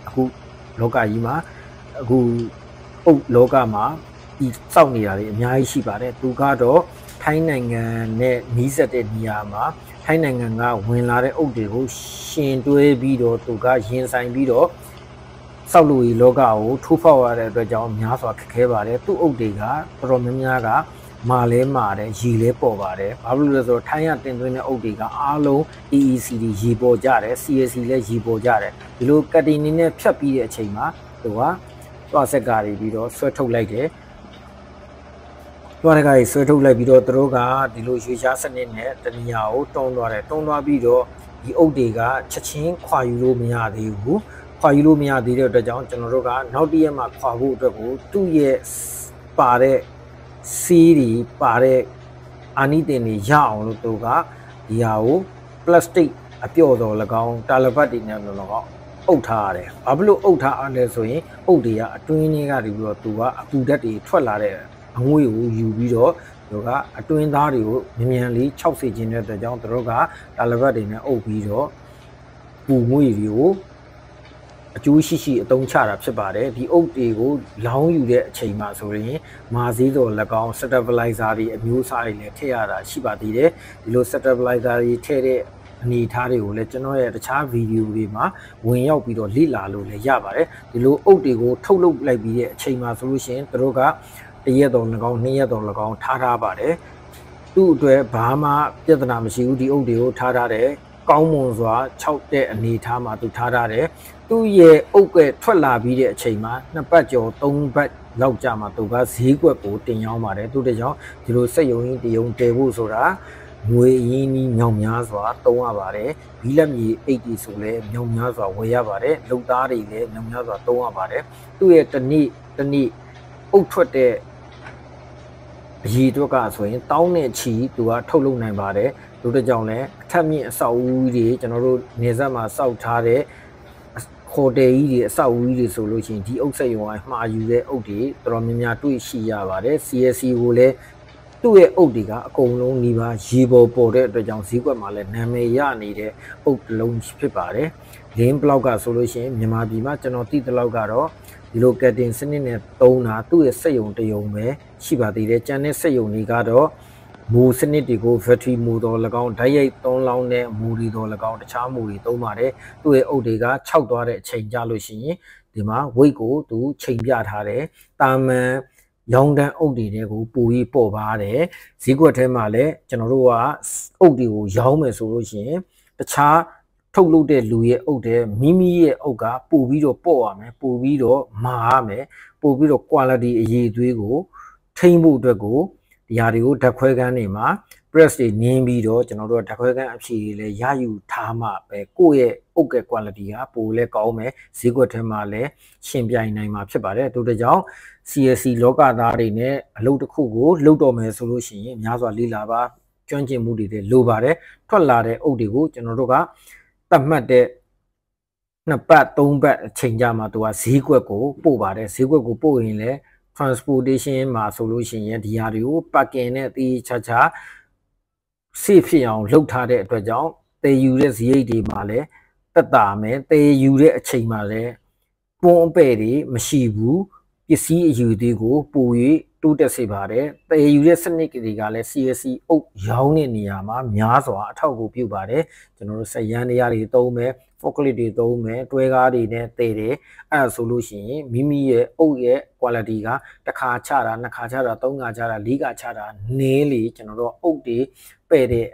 အခုလောကကြီးမှာအခုအုပ်လောကမှာဒီစောက်နေတာတွေအများကြီးရှိပါတယ်သူကတော့ထိုင်းနိုင်ငံနဲ့နီးစပ်တဲ့နေရာမှာထိုင်းနိုင်ငံကဝင်လာတဲ့အုပ်တွေကိုရှင်တွဲပြီးတော့သူကရင်ဆိုင်ပြီးတော့စောက်လူကြီးလောကကိုထိုးဖောက်ရတဲ့အတွက်ကြောင့်များစွာခက်ခဲပါတယ်သူ့အုပ်တွေကတော်တော်များများကမာလဲမာတယ်ရေလဲပေါ်ပါတယ်ဘာလို့လဲဆိုတော့ထိုင်းရတင်သွင်းတဲ့အုပ်တွေကအားလုံး AECD ရေပေါ်ကြတယ် CAC လည်းရေပေါ်ကြတယ်ဒီလိုကတ်တင်နေနဲ့ဖြတ်ပြီးတဲ့အချိန်မှာသူကသွားဆက်ကားပြီးတော့ဆွဲထုတ်လိုက်တယ်သွားတဲ့ကားကြီးဆွဲထုတ်လိုက်ပြီးတော့သူတို့ကဒီလိုရွှေရှားစနစ်နဲ့တဏှာကိုတွန်းသွားတယ်တွန်းသွားပြီးတော့ဒီအုပ်တွေကချက်ချင်းခွာယူလို့မရသေးဘူးခွာယူလို့မရသေးတဲ့အတွက်ကြောင့်ကျွန်တော်တို့ကနောက်တစ်ရက်မှခွာဖို့အတွက်ကိုသူ့ရဲ့ပါတဲ့စီးတွေပါတဲ့အာနိသင်တွေရအောင်လို့သူကဒီဟာကိုပလတ်စတစ်အပျော့တော်၎င်းတာလပတ်တွေနဲ့၎င်းအုပ်ထားရတယ်။ဘာဖြစ်လို့အုပ်ထားရလဲဆိုရင်အုပ်တွေကအတွင်းထဲကနေပြီးတော့သူကအပူဓာတ်တွေထွက်လာတဲ့အငွေ့ကိုယူပြီးတော့သူကအတွင်းသားတွေကိုမြန်လေး6စေခြင်းတဲ့အတွက်ကြောင့်သူတို့ကတာလပတ်တွေနဲ့အုပ်ပြီးတော့ပူငွေ့တွေကိုအကျိုးရှိရှိအသုံးချတာဖြစ်ပါတယ်ဒီအုပ်တွေကိုလောင်းယူတဲ့အချိန်မှာဆိုရင်မာစည်းတော်၎င်း stabilizer တွေအမျိုးအစားတွေလည်းထည့်ရတာရှိပါသေးတယ်ဒီလို stabilizer တွေထည့်တဲ့အနေအထားတွေကိုလည်းကျွန်တော်ရဲ့တခြားဗီဒီယိုတွေမှာဝင်ရောက်ပြီးတော့လေ့လာလို့လည်းရပါတယ်ဒီလိုအုပ်တွေကိုထုတ်လုပ်လိုက်ပြီးတဲ့အချိန်မှာဆိုလို့ရှိရင်သူတို့က1ရက်တော်၎င်း2ရက်တော်၎င်းထားပါတယ်သူ့အတွက်ဘာမှပြဿနာမရှိဘူးဒီအုပ်တွေကိုထားတယ်ကောင်းမွန်စွာ6တဲ့အနေအထားမှာသူထားတယ်သူ့ရဲ့အုပ်ကထွက်လာပြီးတဲ့အချိန်မှာ2ပတ်ကျော်3ပတ်လောက်ကြာမှသူကဈေးကွက်ကိုတင်ရောင်းပါတယ်သူတကြောင်ဒီလိုစက်ယုံရင်တယုံတည်ဖို့ဆိုတာငွေအရင်းကြီးမြောင်များစွာသုံးရပါတယ်ဘီလက်မြေ80ဆိုလဲမြောင်များစွာဝယ်ရပါတယ်လုံသားတွေလည်းမြောင်များစွာသုံးရပါတယ်သူ့ရဲ့တနည်းအုပ်ထွက်တဲ့အရေးအတွက်ကဆိုရင်တောင်းနဲ့ချီသူကထုတ်လုပ်နိုင်ပါတယ်တို့တကြောင်လဲအထက်မြင့်အဆောက်အဦတွေကျွန်တော်တို့နေဆက်မှာစောက်ထားတဲ့ဟိုတယ်ကြီးတွေအဆောက်အဦတွေဆိုလို့ရှိရင်ဒီအုပ်ဆက်ရုံကမှာယူတဲ့အုပ်တွေတော်တော်များများတွေ့ရှိရပါတယ် CSC ကိုလည်းသူ့ရဲ့အုပ်တွေကအကုန်လုံးဒီပါရေပေါ်တဲ့အတွက်ကြောင့်ဈေးကွက်မှာလည်းနာမည်ရနေတဲ့အုပ်လုံးဖြစ်ပါတယ်လင်းဘလောက်ကဆိုလို့ရှိရင်မြန်မာပြည်မှာကျွန်တော်သိတဲ့လောက်ကတော့ဒီလိုကတ်တင်စနစ်နဲ့သုံးတာသူ့ရဲ့စက်ရုံတရုံပဲရှိပါသေးတယ်ကျန်တဲ့စက်ရုံတွေကတော့မူစနစ်တွေကို battery မူတော်၎င်းဓာတ်ရိုက်သုံးလောင်းတဲ့မူတွေတော်၎င်းတခြားမူတွေသုံးပါတယ်သူ့ရဲ့အုပ်တွေက6သွားတဲ့အချိန်ကြလို့ရှိရင်ဒီမှာ weight ကိုသူချိန်ပြထားတယ်တာမန်ရောင်းတန်းအုပ်တွေကိုပူပြီးပေါ်ပါတယ်ဈေးကွက်ထဲမှာလည်းကျွန်တော်တို့ကအုပ်တွေကိုရောင်းမယ်ဆိုလို့ရှိရင်တခြားထုတ်လုပ်တဲ့လူရဲ့အုပ်တဲ့မိမိရဲ့အုပ်ကပို့ပြီးတော့ပေါ့ရမယ်ပို့ပြီးတော့မာရမယ်ပို့ပြီးတော့ quality အရေးအသွေးကိုထိန်းဖို့အတွက်ကိုဒီဟာတွေကိုဓာတ်ခွဲခန်းတွေမှာ press တွေနင်းပြီးတော့ကျွန်တော်တို့ဓာတ်ခွဲခန်းအဖြေတွေလည်းရယူထားမှပဲကိုယ့်ရဲ့အုပ်က quality ကပိုလဲကောင်းမယ်ဈေးကွက်ထဲမှာလည်းရှင်ပြိုင်နိုင်မှာဖြစ်ပါတယ်တို့တကြောင် CSC လောကသားတွေနဲ့အလုပ်တစ်ခုကိုလုပ်တော့မယ်ဆိုလို့ရှိရင်များစွာလေးလာပါကျွမ်းကျင်မှုတွေလိုပါတယ်ထွက်လာတဲ့အုပ်တွေကိုကျွန်တော်တို့ကသတ်မှတ်တဲ့2ပတ်3ပတ်အချိန်ကြာမှသူကဈေးကွက်ကိုပို့ပါတယ်ဈေးကွက်ကိုပို့ရင်လည်း transportation မှာဆိုလို့ရှိရင်ဒီဟာတွေကို parking နဲ့တေးချာချာ safe ဖြစ်အောင်လုပ်ထားတဲ့အတွက်ကြောင့်တည်ယူတဲ့ဈေးရိတ်တွေမှာလည်းတက်တာမယ်တည်ယူတဲ့အချိန်မှာလည်းပွန်းအပဲ့တွေမရှိဘူးပစ္စည်းအယူသေးကိုပို၍တိုးတက်စေပါတယ်တည်ယူတဲ့စနစ်တွေကလည်း CSC အုပ်ရောင်းတဲ့နေရာမှာများစွာအထောက်အကူပြုပါတယ်ကျွန်တော်တို့စက်ရန်တရားတွေသုံးမယ် forklift တွေသုံးမယ်တွဲကားတွေနဲ့တည်တယ်အဲ့ဒါဆိုလို့ရှိရင်မိမိရဲ့အုပ်ရဲ့ quality ကတစ်ခါချတာနှစ်ခါချတာသုံးခါချတာလေးခါချတာနည်းလေကျွန်တော်တို့အုပ်တွေပဲ့တဲ့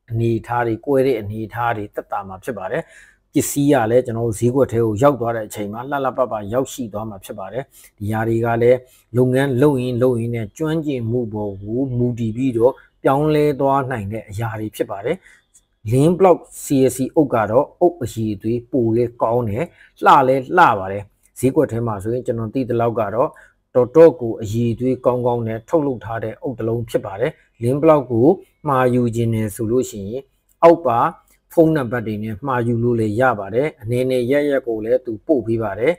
အနေအထားတွေကွဲတဲ့အနေအထားတွေတက်တာမှာဖြစ်ပါတယ်ပစ္စည်းရလည်းကျွန်တော်တို့ဈေးကွက်ထဲကိုရောက်သွားတဲ့အချိန်မှာလှလှပပရောက်ရှိသွားမှာဖြစ်ပါတယ်ဒီຢာတွေကလည်းလုပ်ငန်းလုပ်ရင်နဲ့ကျွမ်းကျင်မှုပေါ်ကိုမူတည်ပြီးတော့ပြောင်းလဲသွားနိုင်တဲ့အရာတွေဖြစ်ပါတယ်link block CSC အုပ်ကတော့အုပ်အရည်အသွေးပိုလဲကောင်းတယ်လှလဲလှပါတယ်ဈေးကွက်ထဲမှာဆိုရင်ကျွန်တော်သိတဲ့လောက်ကတော့တော်ကိုအရည်အသွေးကောင်းနဲ့ထုတ်လုပ်ထားတဲ့အုပ်တစ်လုံးဖြစ်ပါတယ်link block ကိုမှာယူခြင်းနဲ့ဆိုလို့ရှိရင်အောက်ပါဖုန်းနံပါတ်တွေနဲ့မှာယူလို့လည်းရပါတယ်အနေနဲ့ရက်ကိုလည်းသူပို့ပေးပါတယ်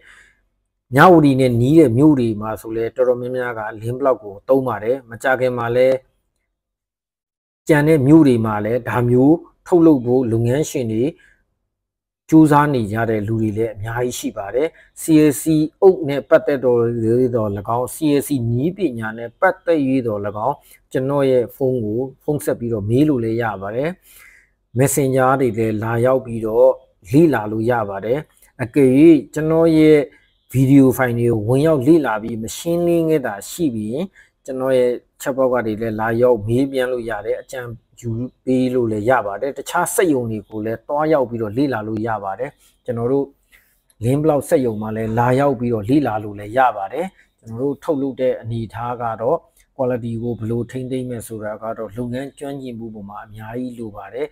ညဝတီနဲ့နီးတဲ့မြို့တွေမှာဆိုလဲတော်တော်များများက link block ကိုသုံးပါတယ်မကြခင်မှာလဲကြံတဲ့မြို့တွေမှာလဲဒါမျိုးထုတ်လုပ်ဖို့လုပ်ငန်းရှင်တွေ ကြိုးစားနေကြတဲ့လူတွေလည်းအများကြီးရှိပါတယ် CAC အုပ်နဲ့ပတ်သက်တော်၎င်း CAC နည်းပညာနဲ့ပတ်သက်ရတော်၎င်းကျွန်တော်ရဲ့ဖုန်းကိုဖုန်းဆက်ပြီးတော့မေးလို့လည်းရပါတယ် Messenger တွေလည်းလာရောက်ပြီးတော့လေ့လာလို့ရပါတယ်အကယ်၍ကျွန်တော်ရဲ့ဗီဒီယိုဖိုင်တွေကိုဝင်ရောက်လေ့လာပြီးမရှင်းလင်းခဲ့တာရှိပြီးရင်ကျွန်တော်ရဲ့ chat box ကနေလည်းလာရောက်မေးပြန်လို့ရတယ်အကြံယူပေးလို့လည်းရပါတယ်တခြားစက်ရုံတွေကိုလည်းတွားရောက်ပြီးတော့လေ့လာလို့ရပါတယ်ကျွန်တော်တို့ link block စက်ရုံမှာလည်းလာရောက်ပြီးတော့လေ့လာလို့လည်းရပါတယ်ကျွန်တော်တို့ထုတ်လုပ်တဲ့အနေအထားကတော့ quality ကိုဘယ်လိုထိန်းသိမ်းမယ်ဆိုတာကတော့လုပ်ငန်းကျွမ်းကျင်မှုပေါ်မှာအများကြီးလိုပါတယ်